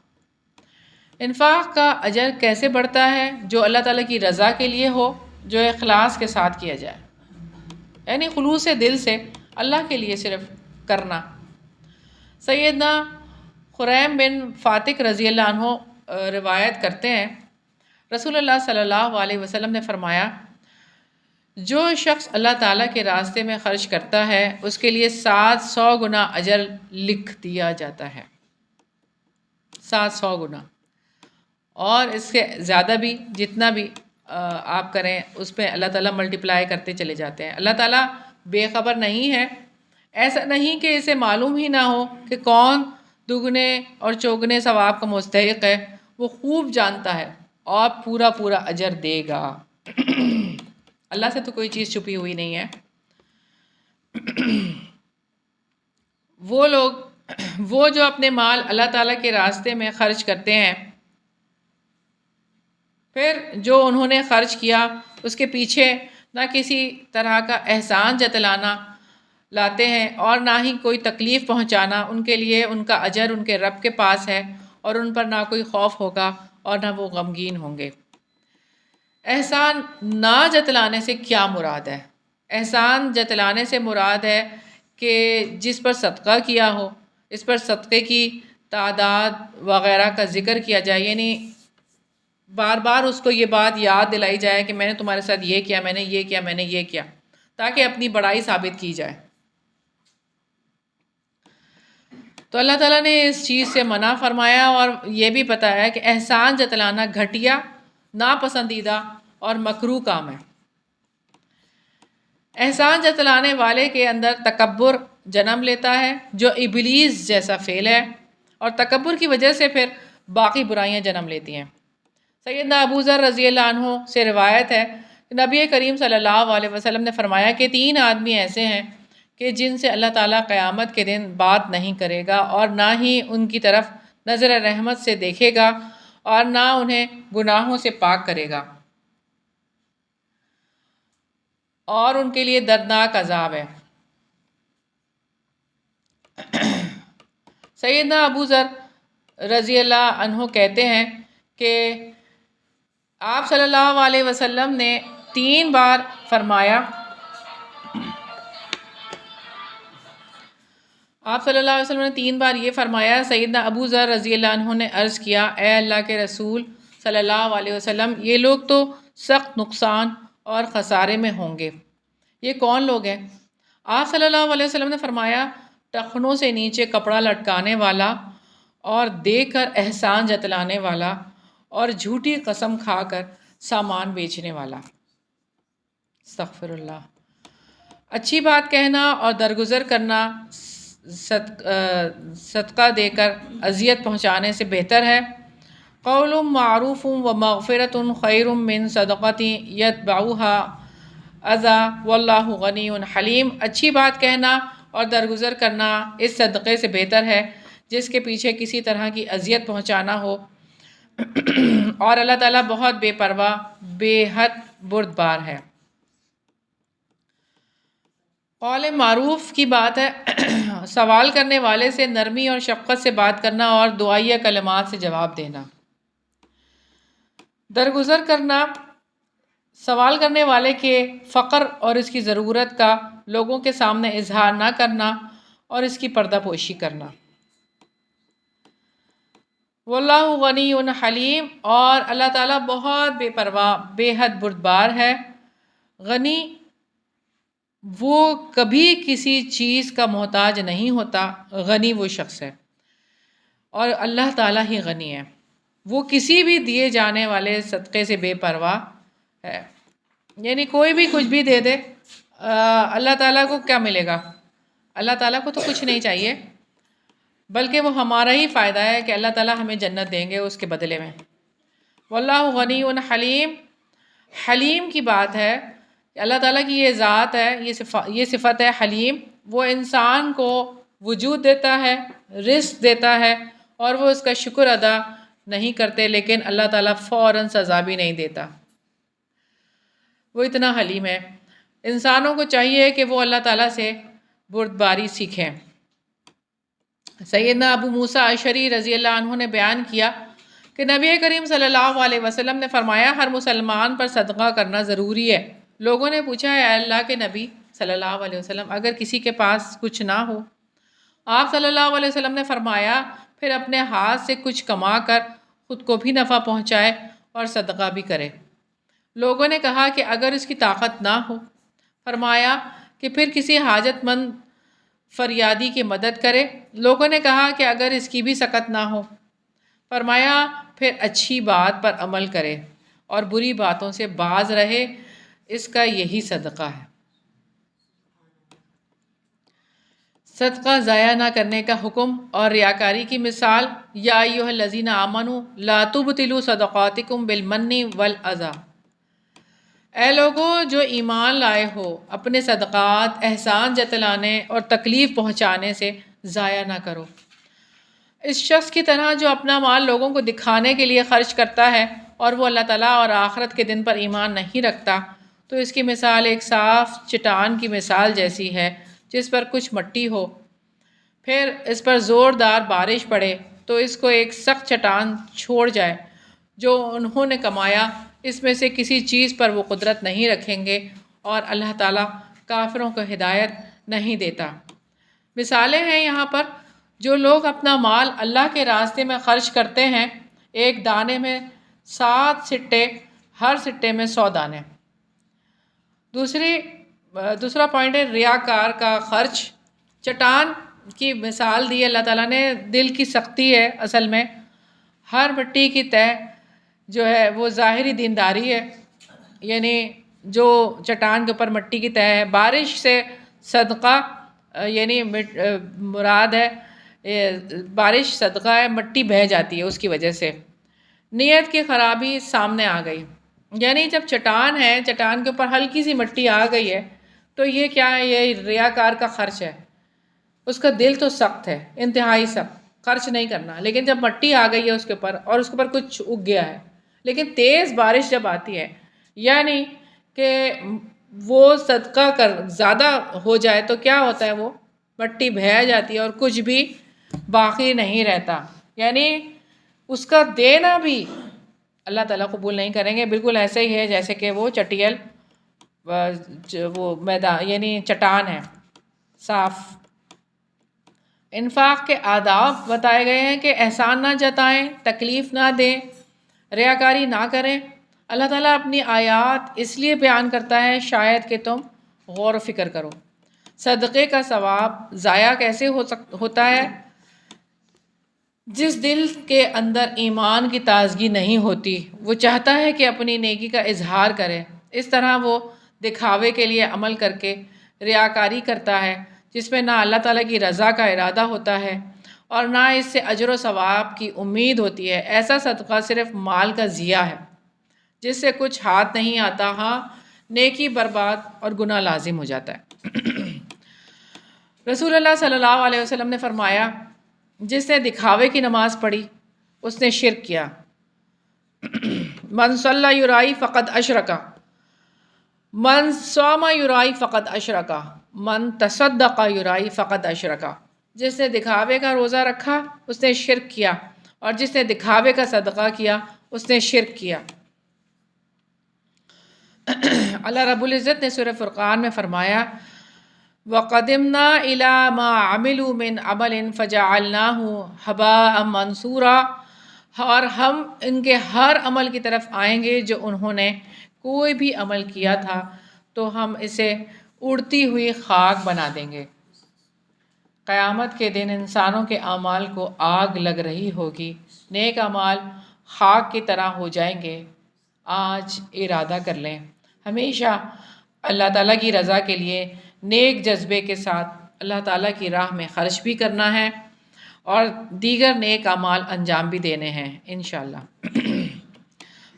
انفاق کا اجر کیسے بڑھتا ہے؟ جو اللہ تعالیٰ کی رضا کے لیے ہو، جو اخلاص کے ساتھ کیا جائے، یعنی خلوص دل سے اللہ کے لیے صرف کرنا۔ سیدنا خریم بن فاتق رضی اللہ عنہ روایت کرتے ہیں، رسول اللہ صلی اللہ علیہ وسلم نے فرمایا، جو شخص اللہ تعالیٰ کے راستے میں خرچ کرتا ہے اس کے لیے 700 گنا اجر لکھ دیا جاتا ہے، 700 گنا، اور اس سے زیادہ بھی جتنا بھی آپ کریں اس پہ اللہ تعالیٰ ملٹیپلائی کرتے چلے جاتے ہیں۔ اللہ تعالیٰ بے خبر نہیں ہے، ایسا نہیں کہ اسے معلوم ہی نہ ہو کہ کون دگنے اور چوگنے ثواب کا مستحق ہے، وہ خوب جانتا ہے اور پورا پورا اجر دے گا۔ اللہ سے تو کوئی چیز چھپی ہوئی نہیں ہے۔ وہ جو اپنے مال اللہ تعالیٰ کے راستے میں خرچ کرتے ہیں، پھر جو انہوں نے خرچ کیا اس کے پیچھے نہ کسی طرح کا احسان جتلانا لاتے ہیں اور نہ ہی کوئی تکلیف پہنچانا، ان کے لیے ان کا اجر ان کے رب کے پاس ہے، اور ان پر نہ کوئی خوف ہوگا اور نہ وہ غمگین ہوں گے۔ احسان نہ جتلانے سے کیا مراد ہے؟ احسان جتلانے سے مراد ہے کہ جس پر صدقہ کیا ہو اس پر صدقے کی تعداد وغیرہ کا ذکر کیا جائے، یعنی بار بار اس کو یہ بات یاد دلائی جائے کہ میں نے تمہارے ساتھ یہ کیا، میں نے یہ کیا، میں نے یہ کیا، تاکہ اپنی بڑائی ثابت کی جائے۔ تو اللہ تعالیٰ نے اس چیز سے منع فرمایا اور یہ بھی بتایا کہ احسان جتلانا گھٹیا، ناپسندیدہ اور مکروہ کام ہے۔ احسان جتلانے والے کے اندر تکبر جنم لیتا ہے جو ابلیس جیسا فعل ہے، اور تکبر کی وجہ سے پھر باقی برائیاں جنم لیتی ہیں۔ سیدنا ابو ذر رضی اللہ عنہ سے روایت ہے کہ نبی کریم صلی اللہ علیہ وسلم نے فرمایا کہ 3 آدمی ایسے ہیں کہ جن سے اللہ تعالیٰ قیامت کے دن بات نہیں کرے گا، اور نہ ہی ان کی طرف نظر رحمت سے دیکھے گا، اور نہ انہیں گناہوں سے پاک کرے گا، اور ان کے لیے دردناک عذاب ہے۔ سیدنا ابو ذر رضی اللہ عنہ کہتے ہیں کہ آپ صلی اللہ علیہ وسلم نے 3 بار فرمایا، آپ صلی اللہ علیہ وسلم نے 3 بار یہ فرمایا۔ سیدنا ابو ذر رضی اللہ عنہ نے عرض کیا، اے اللہ کے رسول صلی اللہ علیہ وسلم، یہ لوگ تو سخت نقصان اور خسارے میں ہوں گے، یہ کون لوگ ہیں؟ آپ صلی اللہ علیہ وسلم نے فرمایا، ٹخنوں سے نیچے کپڑا لٹکانے والا، اور دیکھ کر احسان جتلانے والا، اور جھوٹی قسم کھا کر سامان بیچنے والا۔ استغفر اللہ۔ اچھی بات کہنا اور درگزر کرنا صدقہ دے کر اذیت پہنچانے سے بہتر ہے۔ قول معروف و مغفرت خیر من صدقۃ یتبعها اذی واللہ غنی حلیم۔ اچھی بات کہنا اور درگزر کرنا اس صدقے سے بہتر ہے جس کے پیچھے کسی طرح کی اذیت پہنچانا ہو، اور اللہ تعالیٰ بہت بے پرواہ، بے حد بردبار ہے۔ قول معروف کی بات ہے سوال کرنے والے سے نرمی اور شفقت سے بات کرنا اور دعائیہ کلمات سے جواب دینا۔ درگزر کرنا، سوال کرنے والے کے فقر اور اس کی ضرورت کا لوگوں کے سامنے اظہار نہ کرنا اور اس کی پردہ پوشی کرنا۔ واللہ غنی حلیم، اور اللہ تعالیٰ بہت بے پرواہ، بے حد بردبار ہے۔ غنی، وہ کبھی کسی چیز کا محتاج نہیں ہوتا، غنی وہ شخص ہے، اور اللہ تعالیٰ ہی غنی ہے، وہ کسی بھی دیے جانے والے صدقے سے بے پرواہ ہے۔ یعنی کوئی بھی کچھ بھی دے دے، اللہ تعالیٰ کو کیا ملے گا؟ اللہ تعالیٰ کو تو کچھ نہیں چاہیے، بلکہ وہ ہمارا ہی فائدہ ہے کہ اللہ تعالیٰ ہمیں جنت دیں گے اس کے بدلے میں۔ واللہ غنی حلیم، حلیم کی بات ہے، اللہ تعالیٰ کی یہ ذات ہے، یہ صفت ہے حلیم، وہ انسان کو وجود دیتا ہے، رزق دیتا ہے، اور وہ اس کا شکر ادا نہیں کرتے، لیکن اللہ تعالیٰ فوراً سزا بھی نہیں دیتا، وہ اتنا حلیم ہے۔ انسانوں کو چاہیے کہ وہ اللہ تعالیٰ سے بردباری سیکھیں۔ سیدنا ابو موسیٰ اشعری رضی اللہ عنہ نے بیان کیا کہ نبی کریم صلی اللہ علیہ وسلم نے فرمایا، ہر مسلمان پر صدقہ کرنا ضروری ہے۔ لوگوں نے پوچھا، اے اللہ کے نبی صلی اللہ علیہ وسلم، اگر کسی کے پاس کچھ نہ ہو؟ آپ صلی اللہ علیہ وسلم نے فرمایا، پھر اپنے ہاتھ سے کچھ کما کر خود کو بھی نفع پہنچائے اور صدقہ بھی کرے۔ لوگوں نے کہا کہ اگر اس کی طاقت نہ ہو؟ فرمایا کہ پھر کسی حاجت مند فریادی کی مدد کرے۔ لوگوں نے کہا کہ اگر اس کی بھی سکت نہ ہو؟ فرمایا پھر اچھی بات پر عمل کرے اور بری باتوں سے باز رہے، اس کا یہی صدقہ ہے۔ صدقہ ضائع نہ کرنے کا حکم اور ریاکاری کی مثال، یا ایھا الذین آمنوا لا تبطلوا صدقاتکم بالمن والاذی۔ اے لوگو جو ایمان لائے ہو، اپنے صدقات احسان جتلانے اور تکلیف پہنچانے سے ضائع نہ کرو۔ اس شخص کی طرح جو اپنا مال لوگوں کو دکھانے کے لیے خرچ کرتا ہے اور وہ اللہ تعالیٰ اور آخرت کے دن پر ایمان نہیں رکھتا، تو اس کی مثال ایک صاف چٹان کی مثال جیسی ہے جس پر کچھ مٹی ہو، پھر اس پر زوردار بارش پڑے تو اس کو ایک سخت چٹان چھوڑ جائے۔ جو انہوں نے کمایا اس میں سے کسی چیز پر وہ قدرت نہیں رکھیں گے، اور اللہ تعالیٰ کافروں کو ہدایت نہیں دیتا۔ مثالیں ہیں یہاں پر، جو لوگ اپنا مال اللہ کے راستے میں خرچ کرتے ہیں، ایک دانے میں 7 سٹے، ہر سٹے میں 100 دانے۔ دوسرا پوائنٹ ہے ریاکار کا خرچ۔ چٹان کی مثال دی اللہ تعالیٰ نے، دل کی سختی ہے اصل میں. ہر مٹی کی تہ جو ہے وہ ظاہری دینداری ہے، یعنی جو چٹان کے اوپر مٹی کی تہ ہے. بارش سے صدقہ یعنی مراد ہے بارش صدقہ ہے، مٹی بہہ جاتی ہے اس کی وجہ سے. نیت کی خرابی سامنے آ گئی، یعنی جب چٹان ہے، چٹان کے اوپر ہلکی سی مٹی آ گئی ہے تو یہ کیا ہے؟ یہ ریاکار کا خرچ ہے. اس کا دل تو سخت ہے، انتہائی سخت، خرچ نہیں کرنا. لیکن جب مٹی آ گئی ہے اس کے اوپر اور اس کے اوپر کچھ اگ گیا ہے، لیکن تیز بارش جب آتی ہے، یعنی کہ وہ صدقہ زیادہ ہو جائے تو کیا ہوتا ہے؟ وہ مٹی بہہ جاتی ہے اور کچھ بھی باقی نہیں رہتا. یعنی اس کا دینا بھی اللہ تعالیٰ قبول نہیں کریں گے. بالکل ایسے ہی ہے جیسے کہ وہ چٹیل وہ میدان یعنی چٹان ہے صاف. انفاق کے آداب بتائے گئے ہیں کہ احسان نہ جتائیں، تکلیف نہ دیں، ریاکاری نہ کریں. اللہ تعالیٰ اپنی آیات اس لیے بیان کرتا ہے شاید کہ تم غور و فکر کرو. صدقے کا ثواب ضائع کیسے ہوتا ہے؟ جس دل کے اندر ایمان کی تازگی نہیں ہوتی، وہ چاہتا ہے کہ اپنی نیکی کا اظہار کرے. اس طرح وہ دکھاوے کے لیے عمل کر کے ریاکاری کرتا ہے، جس میں نہ اللہ تعالیٰ کی رضا کا ارادہ ہوتا ہے اور نہ اس سے اجر و ثواب کی امید ہوتی ہے. ایسا صدقہ صرف مال کا ضیاع ہے جس سے کچھ ہاتھ نہیں آتا. ہاں، نیکی برباد اور گناہ لازم ہو جاتا ہے. رسول اللہ صلی اللہ علیہ وسلم نے فرمایا، جس نے دکھاوے کی نماز پڑھی اس نے شرک کیا. من صلی یرائی فقد اشرکا، من صام یرائی فقد اشرکا، من تصدق یرائی فقد اشرکا. جس نے دکھاوے کا روزہ رکھا اس نے شرک کیا، اور جس نے دکھاوے کا صدقہ کیا اس نے شرک کیا. اللہ رب العزت نے سورہ فرقان میں فرمایا، وَقَدِمْنَا إِلَىٰ مَا عَمِلُوا مِنْ عَمَلٍ فَجَعَلْنَاهُ هَبَاءً مَنْثُورًا. اور ہم ان کے ہر عمل کی طرف آئیں گے جو انہوں نے کوئی بھی عمل کیا تھا تو ہم اسے اڑتی ہوئی خاک بنا دیں گے. قیامت کے دن انسانوں کے اعمال کو آگ لگ رہی ہوگی، نیک اعمال خاک کی طرح ہو جائیں گے. آج ارادہ کر لیں ہمیشہ اللہ تعالیٰ کی رضا کے لیے نیک جذبے کے ساتھ اللہ تعالیٰ کی راہ میں خرچ بھی کرنا ہے اور دیگر نیک اعمال انجام بھی دینے ہیں انشاءاللہ.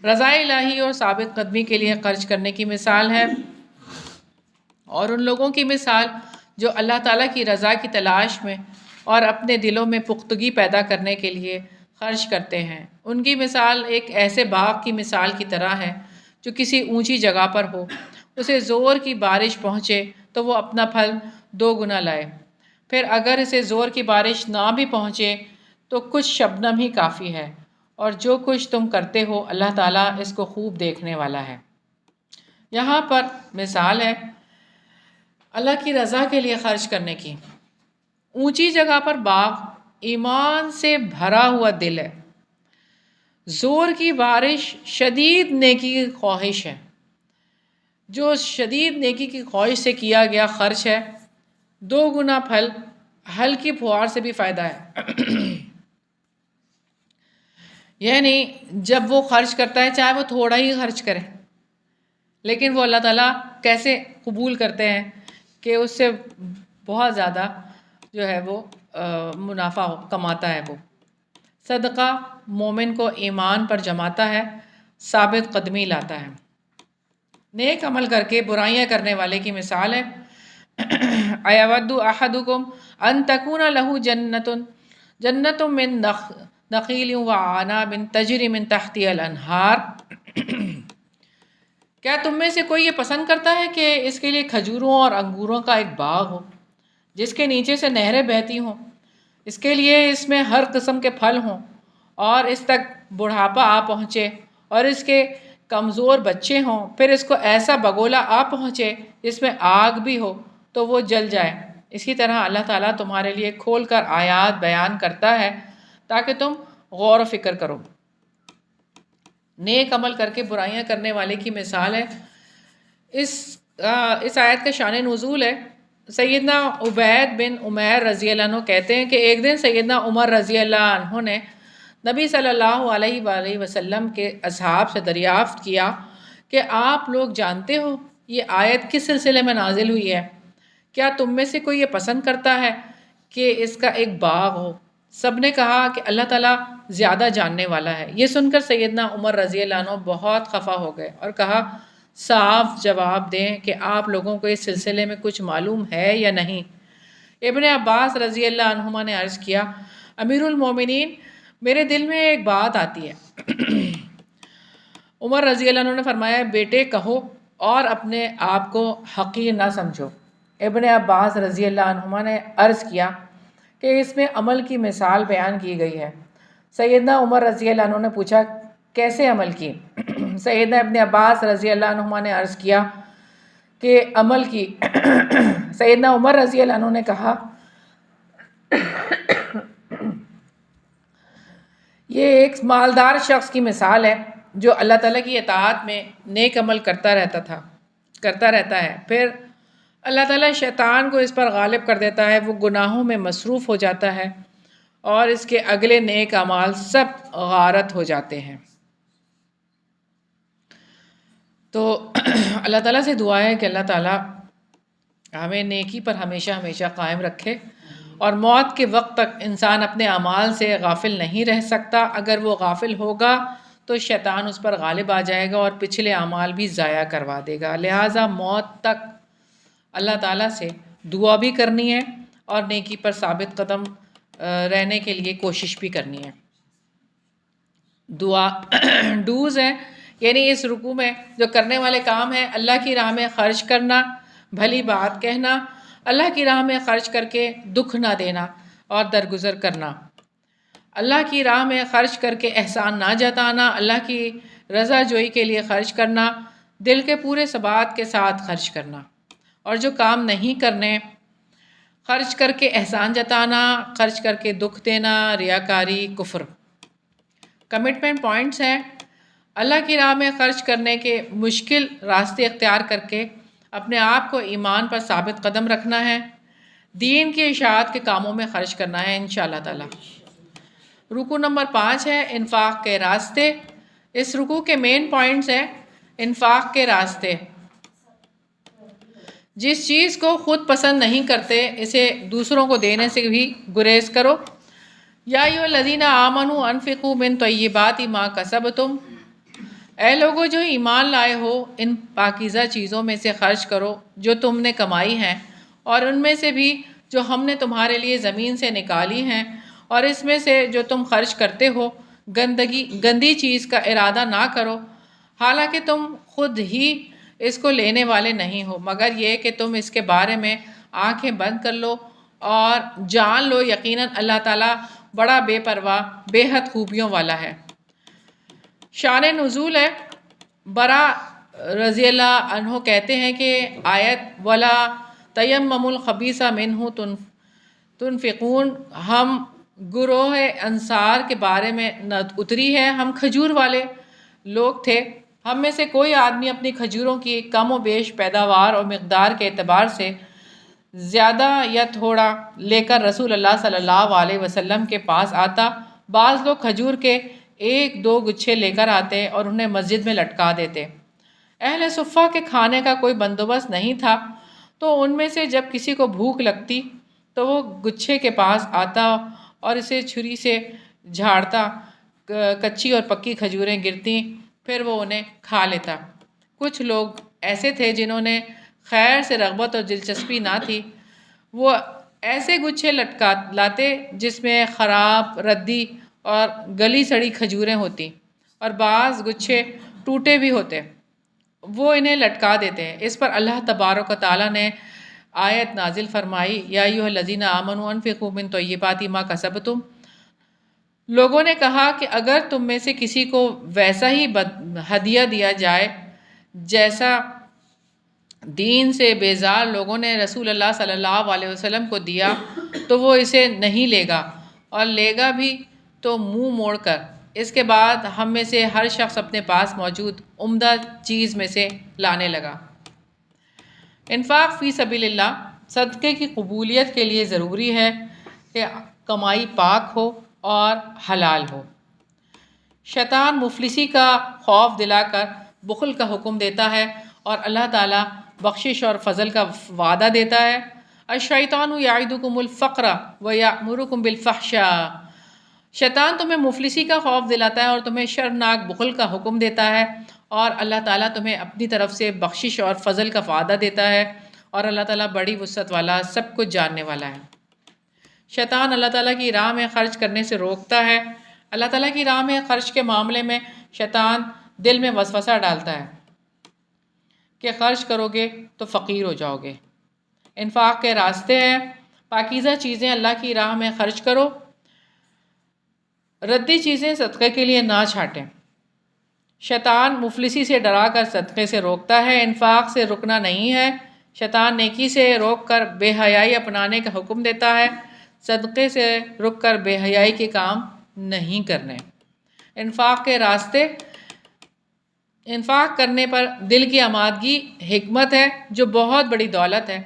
رضا الہی اور ثابت قدمی کے لیے خرچ کرنے کی مثال ہے، اور ان لوگوں کی مثال جو اللہ تعالیٰ کی رضا کی تلاش میں اور اپنے دلوں میں پختگی پیدا کرنے کے لیے خرچ کرتے ہیں. ان کی مثال ایک ایسے باغ کی مثال کی طرح ہے جو کسی اونچی جگہ پر ہو. اسے زور کی بارش پہنچے تو وہ اپنا پھل 2 گنا لائے. پھر اگر اسے زور کی بارش نہ بھی پہنچے تو کچھ شبنم ہی کافی ہے، اور جو کچھ تم کرتے ہو اللہ تعالیٰ اس کو خوب دیکھنے والا ہے. یہاں پر مثال ہے اللہ کی رضا کے لیے خرچ کرنے کی. اونچی جگہ پر باغ ایمان سے بھرا ہوا دل ہے. زور کی بارش شدید نیکی کی خواہش ہے. جو شدید نیکی کی خواہش سے کیا گیا خرچ ہے، 2 گنا پھل ہلکی پھوار سے بھی فائدہ ہے. یعنی جب وہ خرچ کرتا ہے چاہے وہ تھوڑا ہی خرچ کرے، لیکن وہ اللہ تعالیٰ کیسے قبول کرتے ہیں کہ اس سے بہت زیادہ جو ہے وہ منافع کماتا ہے. وہ صدقہ مومن کو ایمان پر جماتا ہے، ثابت قدمی لاتا ہے. نیک عمل کر کے برائیاں کرنے والے کی مثال ہے، اَیَوَدُّ أَحَدُكُمْ أَن تَكُونَ لَهُ جَنَّةٌ مِّن نَخِیلٍ وَأَعْنَابٍ تَجْرِی مِن تَحْتِہَا الْأَنْہَارُ. کیا تم میں سے کوئی یہ پسند کرتا ہے کہ اس کے لیے کھجوروں اور انگوروں کا ایک باغ ہو جس کے نیچے سے نہریں بہتی ہوں، اس کے لیے اس میں ہر قسم کے پھل ہوں، اور اس تک بڑھاپا آ پہنچے اور اس کے کمزور بچے ہوں، پھر اس کو ایسا بگولا آ پہنچے جس میں آگ بھی ہو تو وہ جل جائے. اسی طرح اللہ تعالیٰ تمہارے لیے کھول کر آیات بیان کرتا ہے تاکہ تم غور و فکر کرو. نیک عمل کر کے برائیاں کرنے والے کی مثال ہے. اس آیت کا شان نزول ہے سیدنا عبید بن عمیر رضی اللہ عنہ کہتے ہیں کہ ایک دن سیدنا عمر رضی اللہ عنہ نے نبی صلی اللہ علیہ وآلہ وسلم کے اصحاب سے دریافت کیا کہ آپ لوگ جانتے ہو یہ آیت کس سلسلے میں نازل ہوئی ہے؟ کیا تم میں سے کوئی یہ پسند کرتا ہے کہ اس کا ایک باغ ہو؟ سب نے کہا کہ اللہ تعالیٰ زیادہ جاننے والا ہے۔ یہ سن کر سیدنا عمر رضی اللہ عنہ بہت خفا ہو گئے اور کہا صاف جواب دیں کہ آپ لوگوں کو اس سلسلے میں کچھ معلوم ہے یا نہیں۔ ابن عباس رضی اللہ عنہما نے عرض کیا امیر المومنین میرے دل میں ایک بات آتی ہے۔ عمر رضی اللہ عنہ نے فرمایا بیٹے کہو اور اپنے آپ کو حقیر نہ سمجھو۔ ابن عباس رضی اللہ عنہما نے عرض کیا کہ اس میں عمل کی مثال بیان کی گئی ہے۔ سیدنا عمر رضی اللہ عنہ نے پوچھا کیسے عمل کی؟ سیدنا ابن عباس رضی اللہ عنہما نے عرض کیا کہ عمل کی۔ سیدنا عمر رضی اللہ عنہ نے کہا یہ ایک مالدار شخص کی مثال ہے جو اللہ تعالیٰ کی اطاعت میں نیک عمل کرتا رہتا ہے، پھر اللہ تعالیٰ شیطان کو اس پر غالب کر دیتا ہے، وہ گناہوں میں مصروف ہو جاتا ہے اور اس کے اگلے نیک اعمال سب غارت ہو جاتے ہیں۔ تو اللہ تعالیٰ سے دعا ہے کہ اللہ تعالیٰ ہمیں نیکی پر ہمیشہ ہمیشہ قائم رکھے، اور موت کے وقت تک انسان اپنے اعمال سے غافل نہیں رہ سکتا۔ اگر وہ غافل ہوگا تو شیطان اس پر غالب آ جائے گا اور پچھلے اعمال بھی ضائع کروا دے گا۔ لہٰذا موت تک اللہ تعالیٰ سے دعا بھی کرنی ہے اور نیکی پر ثابت قدم رہنے کے لیے کوشش بھی کرنی ہے۔ دعا ڈوز ہیں، یعنی اس رکوع میں جو کرنے والے کام ہیں اللہ کی راہ میں خرچ کرنا، بھلی بات کہنا، اللہ کی راہ میں خرچ کر کے دکھ نہ دینا اور درگزر کرنا، اللہ کی راہ میں خرچ کر کے احسان نہ جتانا، اللہ کی رضا جوئی کے لیے خرچ کرنا، دل کے پورے ثبات کے ساتھ خرچ کرنا، اور جو کام نہیں کرنے خرچ کر کے احسان جتانا، خرچ کر کے دکھ دینا، ریاکاری، کفر۔ کمٹمنٹ پوائنٹس ہیں، اللہ کی راہ میں خرچ کرنے کے مشکل راستے اختیار کر کے اپنے آپ کو ایمان پر ثابت قدم رکھنا ہے، دین کی اشاعت کے کاموں میں خرچ کرنا ہے انشاءاللہ تعالی۔ رکوع نمبر 5 ہے انفاق کے راستے۔ اس رکوع کے مین پوائنٹس ہیں انفاق کے راستے۔ جس چیز کو خود پسند نہیں کرتے اسے دوسروں کو دینے سے بھی گریز کرو۔ یا ایھا الذین آمنوا انفقوا من طیبات ما کسبتم، اے لوگو جو ایمان لائے ہو ان پاکیزہ چیزوں میں سے خرچ کرو جو تم نے کمائی ہیں، اور ان میں سے بھی جو ہم نے تمہارے لیے زمین سے نکالی ہیں، اور اس میں سے جو تم خرچ کرتے ہو گندی چیز کا ارادہ نہ کرو، حالانکہ تم خود ہی اس کو لینے والے نہیں ہو، مگر یہ کہ تم اس کے بارے میں آنکھیں بند کر لو اور جان لو یقیناً اللہ تعالیٰ بڑا بے پرواہ بے حد خوبیوں والا ہے۔ شان نزول ہے، برا رضی اللہ عنہ کہتے ہیں کہ آیت ولا تیمموا الخبیث منہ تنفقون ہم گروہ انصار کے بارے میں اتری ہے۔ ہم کھجور والے لوگ تھے، ہم میں سے کوئی آدمی اپنی کھجوروں کی کم و بیش پیداوار اور مقدار کے اعتبار سے زیادہ یا تھوڑا لے کر رسول اللہ صلی اللہ علیہ وسلم کے پاس آتا۔ بعض لوگ کھجور کے 1-2 گچھے لے کر آتے اور انہیں مسجد میں لٹکا دیتے۔ اہل صفہ کے کھانے کا کوئی بندوبست نہیں تھا، تو ان میں سے جب کسی کو بھوک لگتی تو وہ گچھے کے پاس آتا اور اسے چھری سے جھاڑتا، کچی اور پکی کھجوریں گرتی، پھر وہ انہیں کھا لیتا۔ کچھ لوگ ایسے تھے جنہوں نے خیر سے رغبت اور دلچسپی نہ تھی، وہ ایسے گچھے لاتے جس میں خراب، ردی اور گلی سڑی کھجوریں ہوتی، اور بعض گچھے ٹوٹے بھی ہوتے، وہ انہیں لٹکا دیتے ہیں۔ اس پر اللہ تبارک و تعالیٰ نے آیت نازل فرمائی یا ایھا الذین آمنوا انفقوا من طیبات ما کسبتم۔ لوگوں نے کہا کہ اگر تم میں سے کسی کو ویسا ہی ہدیہ دیا جائے جیسا دین سے بیزار لوگوں نے رسول اللہ صلی اللہ علیہ وسلم کو دیا تو وہ اسے نہیں لے گا، اور لے گا بھی تو منہ موڑ کر۔ اس کے بعد ہم میں سے ہر شخص اپنے پاس موجود عمدہ چیز میں سے لانے لگا۔ انفاق فی سبیل اللہ، صدقے کی قبولیت کے لیے ضروری ہے کہ کمائی پاک ہو اور حلال ہو۔ شیطان مفلسی کا خوف دلا کر بخل کا حکم دیتا ہے اور اللہ تعالیٰ بخشش اور فضل کا وعدہ دیتا ہے۔ الشیطان یعدکم الفقر ویأمرکم بالفحشاء، شیطان تمہیں مفلسی کا خوف دلاتا ہے اور تمہیں شرمناک بخل کا حکم دیتا ہے، اور اللہ تعالیٰ تمہیں اپنی طرف سے بخشش اور فضل کا وعدہ دیتا ہے، اور اللہ تعالیٰ بڑی وسعت والا، سب کچھ جاننے والا ہے۔ شیطان اللہ تعالیٰ کی راہ میں خرچ کرنے سے روکتا ہے۔ اللہ تعالیٰ کی راہ میں خرچ کے معاملے میں شیطان دل میں وسوسہ ڈالتا ہے کہ خرچ کرو گے تو فقیر ہو جاؤ گے۔ انفاق کے راستے ہیں، پاکیزہ چیزیں اللہ کی راہ میں خرچ کرو، ردی چیزیں صدقے کے لیے نہ چھانٹیں۔ شیطان مفلسی سے ڈرا کر صدقے سے روکتا ہے، انفاق سے رکنا نہیں ہے۔ شیطان نیکی سے روک کر بے حیائی اپنانے کا حکم دیتا ہے، صدقے سے رک کر بے حیائی کے کام نہیں کرنے۔ انفاق کے راستے، انفاق کرنے پر دل کی آمادگی حکمت ہے جو بہت بڑی دولت ہے۔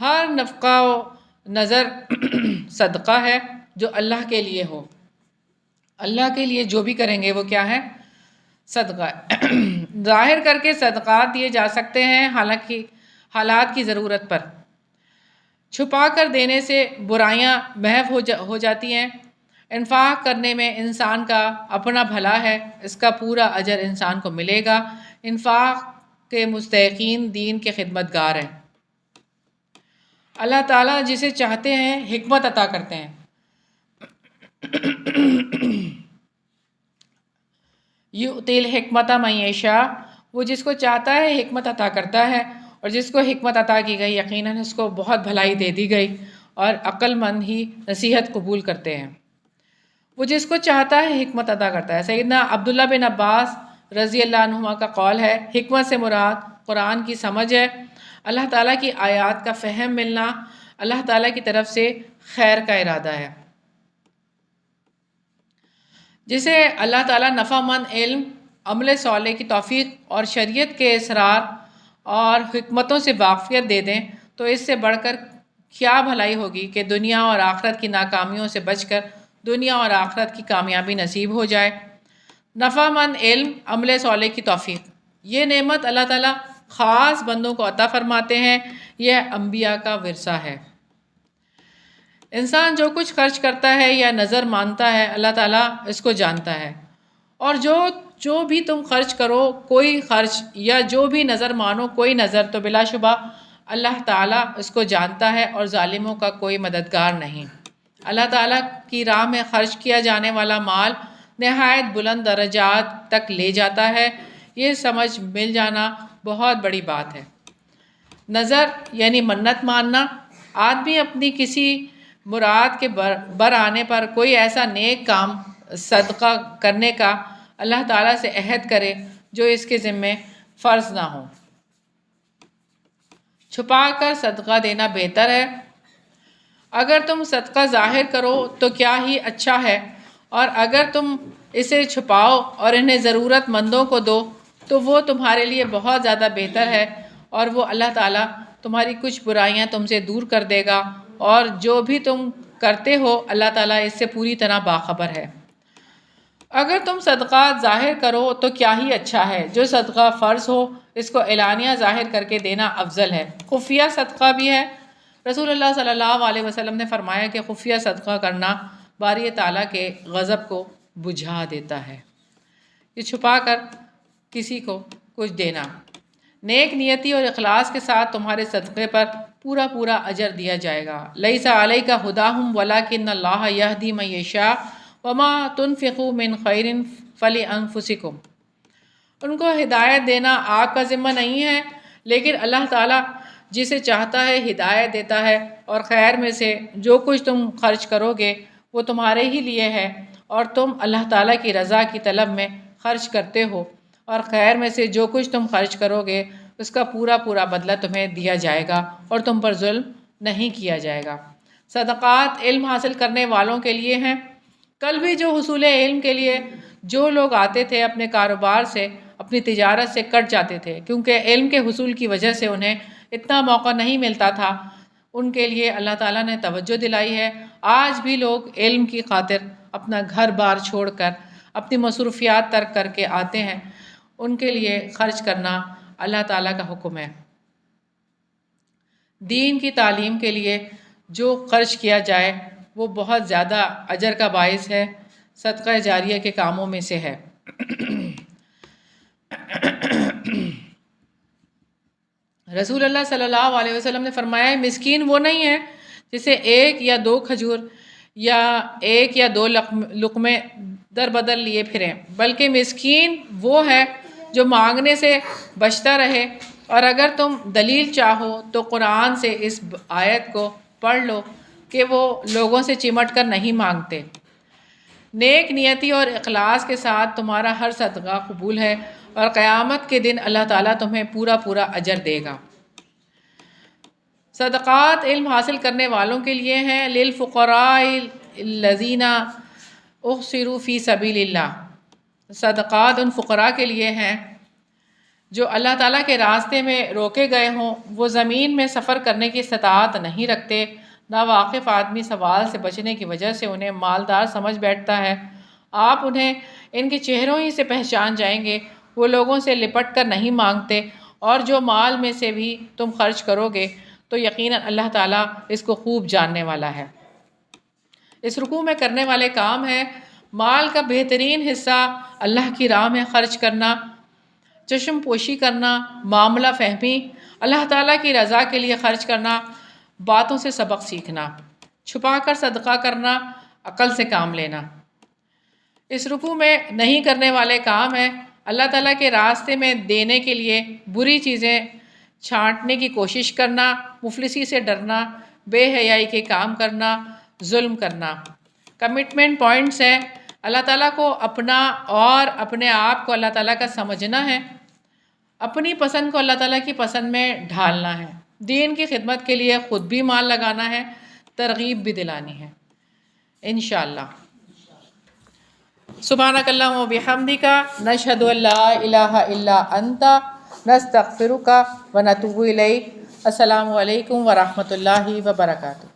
ہر نفقہ و نظر صدقہ ہے جو اللہ کے لیے ہو۔ اللہ کے لیے جو بھی کریں گے وہ کیا ہے؟ صدقہ ہے۔ ظاہر کر کے صدقات دیے جا سکتے ہیں حالانکہ حالات کی ضرورت پر، چھپا کر دینے سے برائیاں محو ہو جاتی ہیں۔ انفاق کرنے میں انسان کا اپنا بھلا ہے، اس کا پورا اجر انسان کو ملے گا۔ انفاق کے مستحقین دین کے خدمتگار ہیں۔ اللہ تعالیٰ جسے چاہتے ہیں حکمت عطا کرتے ہیں۔ یؤتی الحکمت من یشاء، وہ جس کو چاہتا ہے حکمت عطا کرتا ہے، اور جس کو حکمت عطا کی گئی یقیناً اس کو بہت بھلائی دے دی گئی، اور عقل مند ہی نصیحت قبول کرتے ہیں۔ وہ جس کو چاہتا ہے حکمت عطا کرتا ہے۔ سیدنا عبداللہ بن عباس رضی اللہ عنہما کا قول ہے، حکمت سے مراد قرآن کی سمجھ ہے، اللہ تعالیٰ کی آیات کا فہم ملنا، اللہ تعالیٰ کی طرف سے خیر کا ارادہ ہے۔ جسے اللہ تعالیٰ نفع مند علم، عمل صالح کی توفیق اور شریعت کے اسرار اور حکمتوں سے واقفیت دے دیں تو اس سے بڑھ کر کیا بھلائی ہوگی کہ دنیا اور آخرت کی ناکامیوں سے بچ کر دنیا اور آخرت کی کامیابی نصیب ہو جائے۔ نفع مند علم، عمل صالح کی توفیق، یہ نعمت اللہ تعالیٰ خاص بندوں کو عطا فرماتے ہیں، یہ انبیاء کا ورثہ ہے۔ انسان جو کچھ خرچ کرتا ہے یا نظر مانتا ہے اللہ تعالیٰ اس کو جانتا ہے، اور جو بھی تم خرچ کرو، کوئی خرچ یا جو بھی نظر مانو کوئی نظر، تو بلا شبہ اللہ تعالیٰ اس کو جانتا ہے، اور ظالموں کا کوئی مددگار نہیں۔ اللہ تعالیٰ کی راہ میں خرچ کیا جانے والا مال نہایت بلند درجات تک لے جاتا ہے، یہ سمجھ مل جانا بہت بڑی بات ہے۔ نظر یعنی منت ماننا، آدمی اپنی کسی مراد کے بر آنے پر کوئی ایسا نیک کام صدقہ کرنے کا اللہ تعالیٰ سے عہد کرے جو اس کے ذمے فرض نہ ہو۔ چھپا کر صدقہ دینا بہتر ہے۔ اگر تم صدقہ ظاہر کرو تو کیا ہی اچھا ہے، اور اگر تم اسے چھپاؤ اور انہیں ضرورت مندوں کو دو تو وہ تمہارے لیے بہت زیادہ بہتر ہے، اور وہ اللہ تعالیٰ تمہاری کچھ برائیاں تم سے دور کر دے گا، اور جو بھی تم کرتے ہو اللہ تعالیٰ اس سے پوری طرح باخبر ہے۔ اگر تم صدقات ظاہر کرو تو کیا ہی اچھا ہے، جو صدقہ فرض ہو اس کو اعلانیہ ظاہر کر کے دینا افضل ہے۔ خفیہ صدقہ بھی ہے۔ رسول اللہ صلی اللہ علیہ وسلم نے فرمایا کہ خفیہ صدقہ کرنا باری تعالیٰ کے غضب کو بجھا دیتا ہے۔ یہ چھپا کر کسی کو کچھ دینا، نیک نیتی اور اخلاص کے ساتھ تمہارے صدقے پر پورا پورا اجر دیا جائے گا۔ لیس علیک ھداھم ولکن اللہ یہدی من یشاء وما تنفقوا من خیر فلانفسکم، ان کو ہدایت دینا آپ کا ذمہ نہیں ہے، لیکن اللہ تعالیٰ جسے چاہتا ہے ہدایت دیتا ہے، اور خیر میں سے جو کچھ تم خرچ کرو گے وہ تمہارے ہی لیے ہے، اور تم اللہ تعالیٰ کی رضا کی طلب میں خرچ کرتے ہو، اور خیر میں سے جو کچھ تم خرچ کرو گے اس کا پورا پورا بدلہ تمہیں دیا جائے گا، اور تم پر ظلم نہیں کیا جائے گا۔ صدقات علم حاصل کرنے والوں کے لیے ہیں۔ کل بھی جو حصول علم کے لیے جو لوگ آتے تھے اپنے کاروبار سے، اپنی تجارت سے کٹ جاتے تھے، کیونکہ علم کے حصول کی وجہ سے انہیں اتنا موقع نہیں ملتا تھا، ان کے لیے اللہ تعالیٰ نے توجہ دلائی ہے۔ آج بھی لوگ علم کی خاطر اپنا گھر بار چھوڑ کر اپنی مصروفیات ترک کر کے آتے ہیں، ان کے لیے خرچ کرنا اللہ تعالیٰ کا حکم ہے۔ دین کی تعلیم کے لیے جو خرچ کیا جائے وہ بہت زیادہ اجر کا باعث ہے، صدقہ جاریہ کے کاموں میں سے ہے۔ رسول اللہ صلی اللہ علیہ وسلم نے فرمایا ہے مسکین وہ نہیں ہے جسے ایک یا دو کھجور یا ایک یا دو لقمے در بدل لیے پھریں، بلکہ مسکین وہ ہے جو مانگنے سے بچتا رہے۔ اور اگر تم دلیل چاہو تو قرآن سے اس آیت کو پڑھ لو کہ وہ لوگوں سے چمٹ کر نہیں مانگتے۔ نیک نیتی اور اخلاص کے ساتھ تمہارا ہر صدقہ قبول ہے اور قیامت کے دن اللہ تعالیٰ تمہیں پورا پورا اجر دے گا۔ صدقات علم حاصل کرنے والوں کے لیے ہیں، للفقراء الذین احصروا فی سبیل اللہ۔ صدقات ان فقراء کے لیے ہیں جو اللہ تعالیٰ کے راستے میں روکے گئے ہوں، وہ زمین میں سفر کرنے کی استطاعت نہیں رکھتے، ناواقف آدمی سوال سے بچنے کی وجہ سے انہیں مالدار سمجھ بیٹھتا ہے۔ آپ انہیں ان کے چہروں ہی سے پہچان جائیں گے، وہ لوگوں سے لپٹ کر نہیں مانگتے، اور جو مال میں سے بھی تم خرچ کرو گے تو یقیناً اللہ تعالیٰ اس کو خوب جاننے والا ہے۔ اس رکوع میں کرنے والے کام ہے مال کا بہترین حصہ اللہ کی راہ میں خرچ کرنا، چشم پوشی کرنا، معاملہ فہمی، اللہ تعالیٰ کی رضا کے لیے خرچ کرنا، باتوں سے سبق سیکھنا، چھپا کر صدقہ کرنا، عقل سے کام لینا۔ اس رکوع میں نہیں کرنے والے کام ہے اللہ تعالیٰ کے راستے میں دینے کے لیے بری چیزیں چھانٹنے کی کوشش کرنا، مفلسی سے ڈرنا، بے حیائی کے کام کرنا، ظلم کرنا۔ کمٹمنٹ پوائنٹس ہیں، اللہ تعالیٰ کو اپنا اور اپنے آپ کو اللہ تعالیٰ کا سمجھنا ہے، اپنی پسند کو اللہ تعالیٰ کی پسند میں ڈھالنا ہے، دین کی خدمت کے لیے خود بھی مال لگانا ہے، ترغیب بھی دلانی ہے انشاءاللہ۔ سبحانک اللہم و بحمدک، نشہد ان لا الہ الا انت، نستغفرک و نتوب الیک۔ السلام علیکم ورحمۃ اللہ وبرکاتہ۔